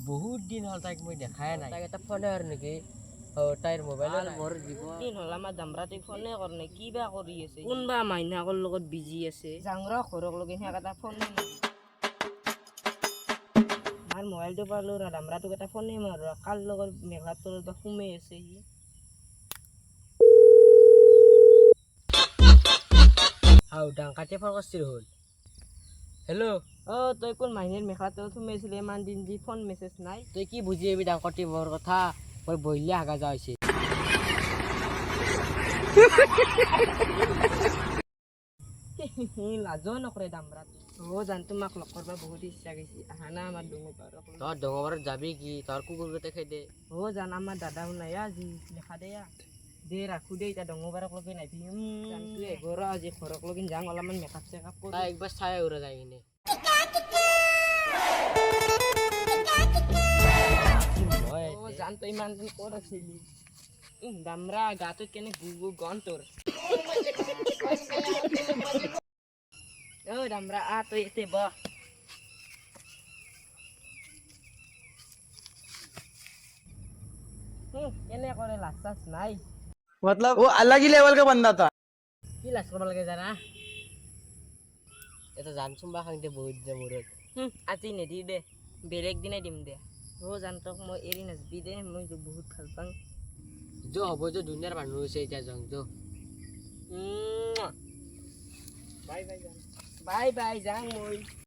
বহুত দিন হ'ল তাইক মই দেখাই নাই। তাক এটা ফোনে আৰু নেকি তাইৰ মোবাইল আৰু মোৰ জীৱন দিন হ'ল আমাৰ দামৰাটোক ফোনে কৰে নাই কিবা কৰি আছে কোনবা মাইনাকৰ লগত বিজি আছে জাংৰা ঘৰক লগে সিয়াক এটা ফোনে মাৰ মোবাইলটো পালো ৰ দামৰাটোক এটা ফোনে মাৰ কাৰ লগত মেঘাৰ তলত সোমাই আছে সি হাও ডাংকাতে ফোন কৰিছিল হ'ল হেল্ল' তই কোন মাইনাৰ মেঘাৰ তলত সোমাইছিলে ইমান দিন যি ফোন মেছেজ নাই তই কি বুজি আহিবি ডাংকতি বৰ কথা মই বহিলে হাগা যোৱা হৈছে লাজো নকৰে দামৰাত জান তোমাক লগ কৰিব বহুত ইচ্ছা গৈছে আহা না আমাৰ ডঙৰ তই ডঙৰবাৰত যাবি কি তোৰ কুকুৰ গোটেই খাই দে জান আমাৰ দাদাও নাই আজি দেখা দে দে ৰাখো দে এতিয়া ডঙৰবাৰক লগে নাইবি জানতো এঘৰ আজি ঘৰক লগিন যাং অলপমান মেকআপ চেকআপ কৰি তাই একবাৰ চাই উৰা যায় কিনে জান তই ইমান দিন ক'ত আছিলি দামৰা গাটোত কেনে গু গু গন তোৰ দামৰা তই এতে বহ কেনে কৰে লাজ চাজ নাই मतलब वो अलग ही लेवल का बंदा था কি লাজ কৰিব লাগে জানা এটা জানচোন বা খাংতে বহুত যে মূৰত আজি নেদি দে বেলেগ দিনাই দিম দে জানতক মই এৰি নাযাবি দে মই বহুত ভাল পাওঁ হ'ব দুনিয়াৰ মানুহ হৈছে এতিয়া জং বাই বাই যাং মই